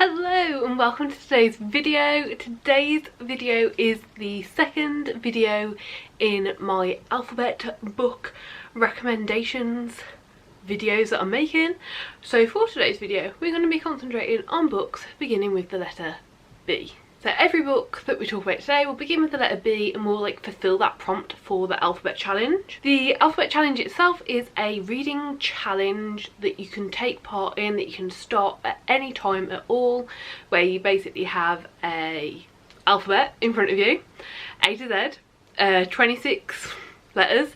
Hello and welcome to today's video. Today's video is the second video in my alphabet book recommendations videos that I'm making. So for today's video we're going to be concentrating on books beginning with the letter B. So every book that we talk about today will begin with the letter B and we'll fulfill that prompt for the alphabet challenge. The alphabet challenge itself is a reading challenge that you can take part in, that you can start at any time at all, where you basically have a alphabet in front of you, A to Z, 26 letters,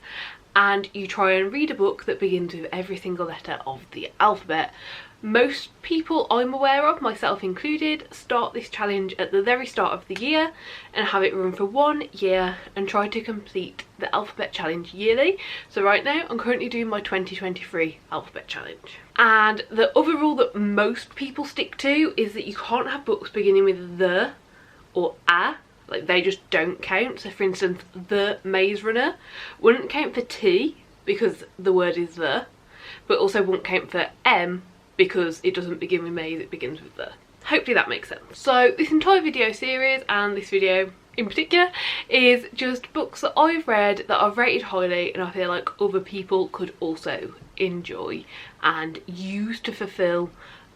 and you try and read a book that begins with every single letter of the alphabet. Most people I'm aware of, myself included, start this challenge at the very start of the year and have it run for 1 year and try to complete the alphabet challenge yearly. So right now I'm currently doing my 2023 alphabet challenge. And the other rule that most people stick to is that you can't have books beginning with the or a. Like, they just don't count. So for instance, The Maze Runner wouldn't count for T because the word is the, but also won't count for M because it doesn't begin with maze, it begins with the. Hopefully that makes sense. So this entire video series, and this video in particular, is just books that I've read that I've rated highly and I feel like other people could also enjoy and use to fulfill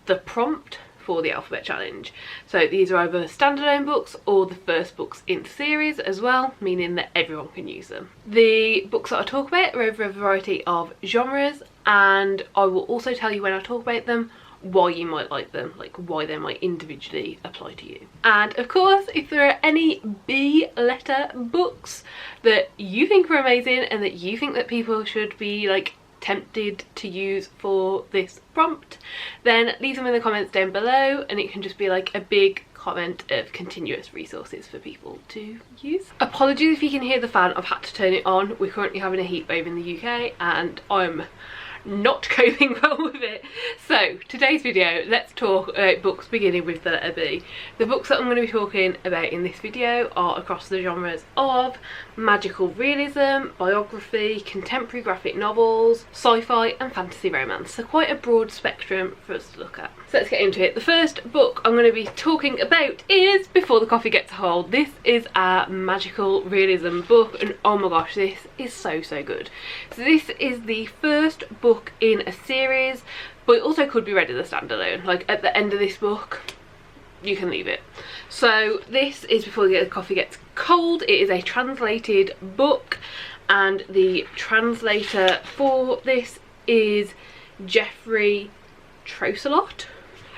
the prompt for the alphabet challenge. So these are either standalone books or the first books in the series as well, meaning that everyone can use them. The books that I talk about are over a variety of genres, and I will also tell you when I talk about them why you might like them, like why they might individually apply to you. And of course, if there are any B letter books that you think are amazing and that you think that people should be tempted to use for this prompt, then leave them in the comments down below, and it can just be a big comment of continuous resources for people to use. Apologies if you can hear the fan, I've had to turn it on. We're currently having a heat wave in the UK and I'm not coping well with it. So today's video, let's talk about books beginning with the letter B. The books that I'm going to be talking about in this video are across the genres of magical realism, biography, contemporary graphic novels, sci-fi and fantasy romance. So quite a broad spectrum for us to look at. So let's get into it. The first book I'm going to be talking about is Before the Coffee Gets Cold. This is a magical realism book and oh my gosh, this is so good. So this is the first book in a series, but it also could be read as a standalone. Like at the end of this book you can leave it. So this is Before the Coffee Gets Cold. It is a translated book and the translator for this is Geoffrey Troselot.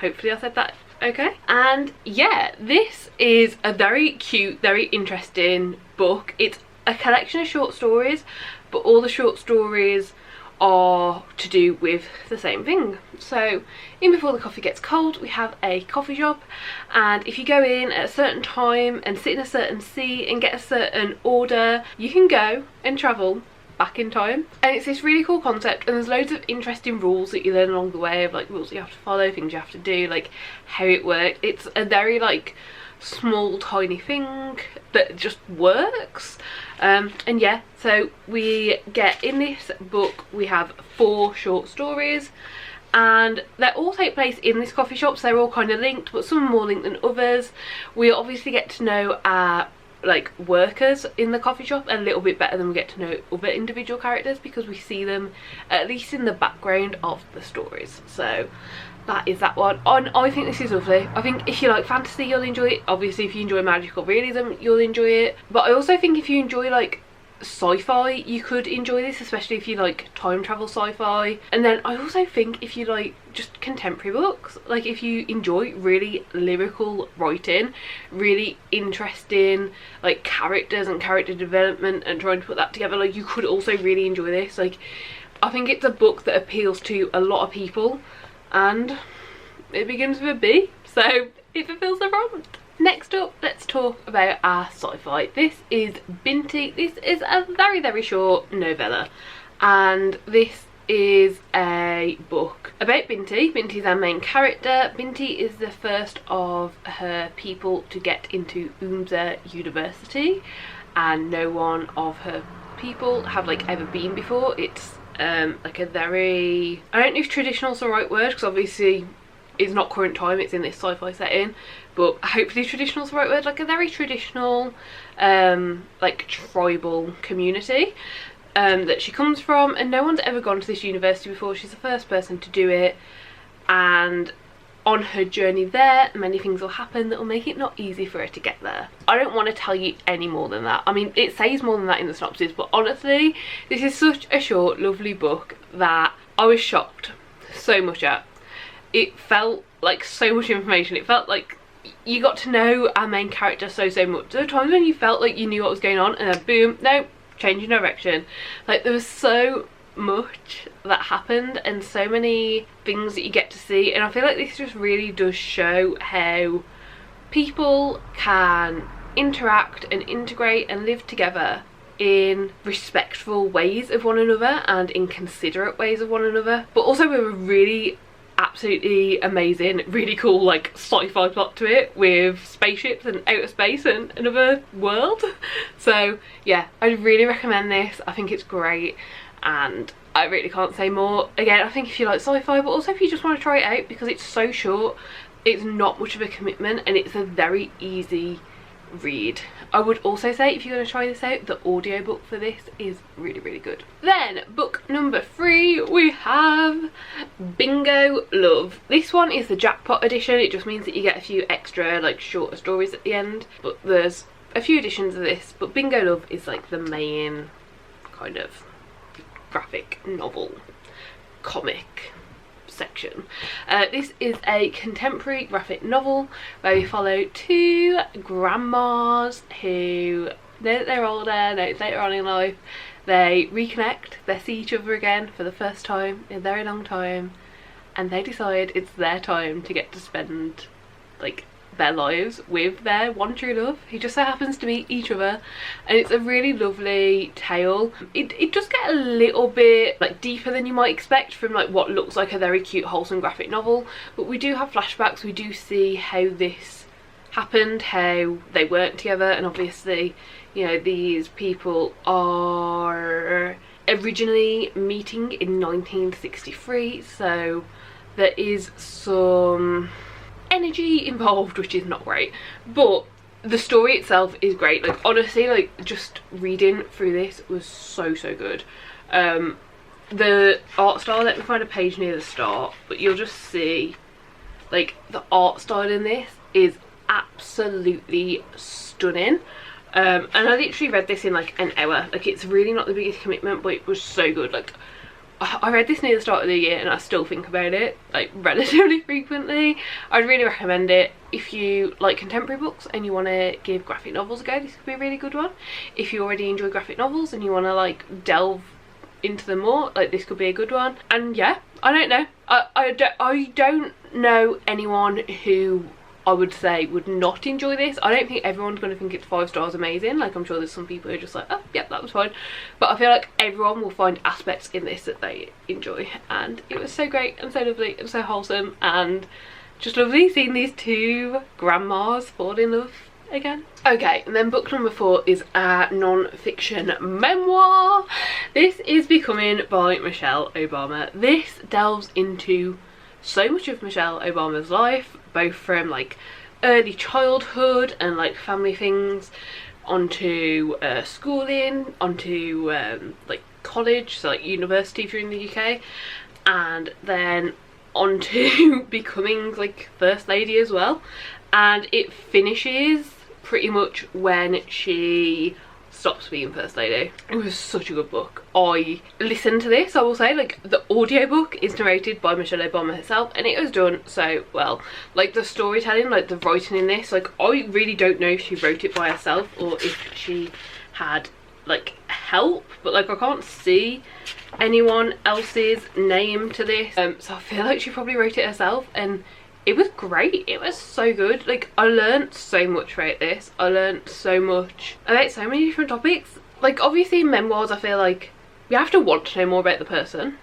Hopefully I said that okay. And yeah, this is a very cute, very interesting book. It's a collection of short stories, but all the short stories are to do with the same thing. So in Before the Coffee Gets Cold we have a coffee shop, and if you go in at a certain time and sit in a certain seat and get a certain order, you can go and travel back in time. And it's this really cool concept, and there's loads of interesting rules that you learn along the way, of rules you have to follow, things you have to do, how it works. It's a very small tiny thing that just works. And yeah, so we get in this book, we have 4 short stories and they all take place in this coffee shop, so they're all kind of linked, but some are more linked than others. We obviously get to know our workers in the coffee shop a little bit better than we get to know other individual characters, because we see them at least in the background of the stories. So that is that one. I think this is lovely. I think if you like fantasy you'll enjoy it. Obviously if you enjoy magical realism you'll enjoy it, but I also think if you enjoy sci-fi you could enjoy this, especially if you like time travel sci-fi. And then I also think if you like just contemporary books, if you enjoy really lyrical writing, really interesting characters and character development and trying to put that together, you could also really enjoy this. I think it's a book that appeals to a lot of people, and it begins with a B, so it fulfills the prompt. Next up, let's talk about our sci-fi. This is Binti. This is a very short novella, and this is a book about Binti. Binti is our main character. Binti is the first of her people to get into Umza University, and no one of her people have ever been before. It's a very, I don't know if traditional is the right word, because obviously it's not current time, it's in this sci-fi setting, but hopefully traditional is the right word, like a very traditional like tribal community that she comes from, and no one's ever gone to this university before. She's the first person to do it, and on her journey there many things will happen that will make it not easy for her to get there. I don't want to tell you any more than that. I mean, it says more than that in the synopsis, but honestly this is such a short lovely book that I was shocked so much at. It felt like so much information. It felt like you got to know our main character so much. There were times when you felt like you knew what was going on, and then boom, no, change in direction. Like, there was so much that happened and so many things that you get to see, and I feel like this just really does show how people can interact and integrate and live together in respectful ways of one another and in considerate ways of one another, but also with a really absolutely amazing, really cool like sci-fi plot to it, with spaceships and outer space and another world. So yeah, I really recommend this. I think it's great and I really can't say more. Again, I think if you like sci-fi, but also if you just want to try it out, because it's so short, it's not much of a commitment, and it's a very easy read. I would also say, if you're going to try this out, the audiobook for this is really good. Then book number 3, we have Bingo Love. This one is the jackpot edition. It just means that you get a few extra like shorter stories at the end, but there's a few editions of this, but Bingo Love is like the main kind of graphic novel comic section. This is a contemporary graphic novel where we follow 2 grandmas who, now that they're older, now it's later on in life, they reconnect, they see each other again for the first time in a very long time, and they decide it's their time to get to spend like their lives with their one true love, who just so happens to meet each other. And it's a really lovely tale. It does get a little bit like deeper than you might expect from like what looks like a very cute wholesome graphic novel, but we do have flashbacks. We do see how this happened, how they worked together, and obviously, you know, these people are originally meeting in 1963, so there is some energy involved, which is not great, but the story itself is great. Like, honestly, like just reading through this was so good. The art style, let me find a page near the start, but you'll just see like the art style in this is absolutely stunning. And I literally read this in like an hour. Like, it's really not the biggest commitment, but it was so good. Like, I read this near the start of the year and I still think about it like relatively frequently. I'd really recommend it. If you like contemporary books and you want to give graphic novels a go, this could be a really good one. If you already enjoy graphic novels and you want to like delve into them more, like this could be a good one. And yeah, I don't know, I don't know anyone who I would say would not enjoy this. I don't think everyone's going to think it's 5 stars amazing. Like, I'm sure there's some people who are just like, oh yeah, that was fine, but I feel like everyone will find aspects in this that they enjoy, and it was so great and so lovely and so wholesome, and just lovely seeing these 2 grandmas fall in love again. Okay, and then book number 4 is a non-fiction memoir. This is Becoming by Michelle Obama. This delves into so much of Michelle Obama's life, both from like early childhood and like family things, onto schooling, onto like college, so like university if you're in the UK, and then onto becoming like first lady as well. And it finishes pretty much when she stops being first lady. It was such a good book. I listened to this, I will say, like the audiobook is narrated by Michelle Obama herself, and it was done so well. Like the storytelling, like the writing in this, like I really don't know if she wrote it by herself or if she had like help, but like I can't see anyone else's name to this, so I feel like she probably wrote it herself, and it was great. It was so good. Like, I learned so much about this. I learned so much about so many different topics. Like, obviously in memoirs I feel like you have to want to know more about the person,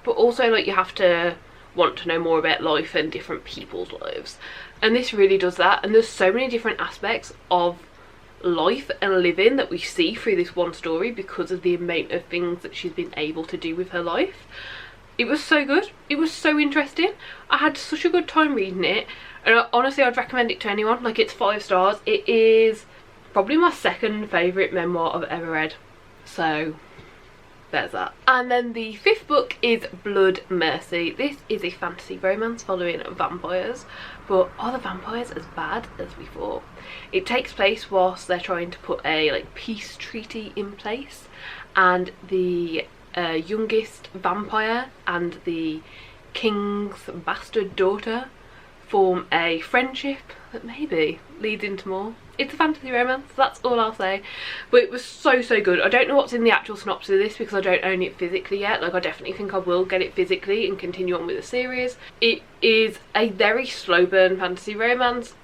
but also like you have to want to know more about life and different people's lives, and this really does that. And there's so many different aspects of life and living that we see through this one story because of the amount of things that she's been able to do with her life. it was so good. It was so interesting. I had such a good time reading it, and honestly I'd recommend it to anyone. Like, it's 5 stars. It is probably my second favourite memoir I've ever read, so there's that. And then the 5th book is Blood Mercy. This is a fantasy romance following vampires, but are the vampires as bad as we thought? It takes place whilst they're trying to put a like peace treaty in place, and the youngest vampire and the king's bastard daughter form a friendship that maybe leads into more. It's a fantasy romance, that's all I'll say, but it was so good. I don't know what's in the actual synopsis of this because I don't own it physically yet. Like, I definitely think I will get it physically and continue on with the series. It is a very slow burn fantasy romance.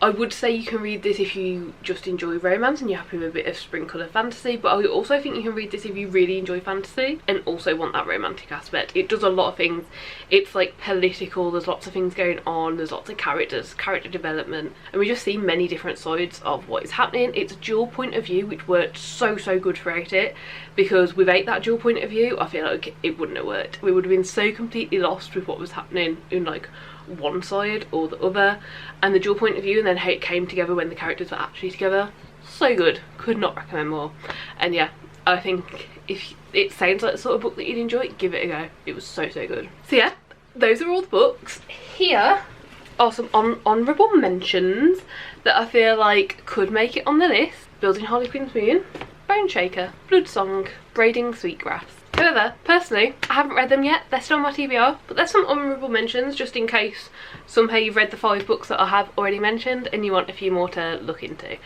I would say you can read this if you just enjoy romance and you're happy with a bit of sprinkle of fantasy, but I also think you can read this if you really enjoy fantasy and also want that romantic aspect. It does a lot of things. It's like political, there's lots of things going on, there's lots of characters, character development, and we just see many different sides of what is happening. It's a dual point of view, which worked so good throughout it, because without that dual point of view I feel like it wouldn't have worked. We would have been so completely lost with what was happening in like one side or the other, and the dual point of view and then how it came together when the characters were actually together, so good. Could not recommend more. And yeah, I think if it sounds like the sort of book that you'd enjoy, give it a go. It was so good. So yeah, those are all the books. Here are some honourable mentions that I feel like could make it on the list. Building Harlequin's Moon, Bone Shaker, Blood Song, Braiding Sweetgrass. However, personally, I haven't read them yet. They're still on my TBR, but there's some honourable mentions just in case somehow you've read the 5 books that I have already mentioned and you want a few more to look into.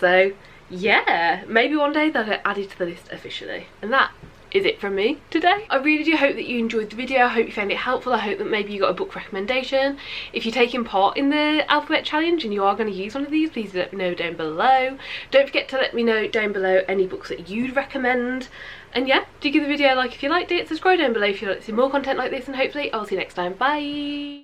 So yeah, maybe one day they'll get added to the list officially. And that is it from me today. I really do hope that you enjoyed the video. I hope you found it helpful. I hope that maybe you got a book recommendation. If you're taking part in the alphabet challenge and you are going to use one of these, please let me know down below. Don't forget to let me know down below any books that you'd recommend. And yeah, do give the video a like if you liked it, subscribe down below if you'd like to see more content like this, and hopefully I'll see you next time. Bye!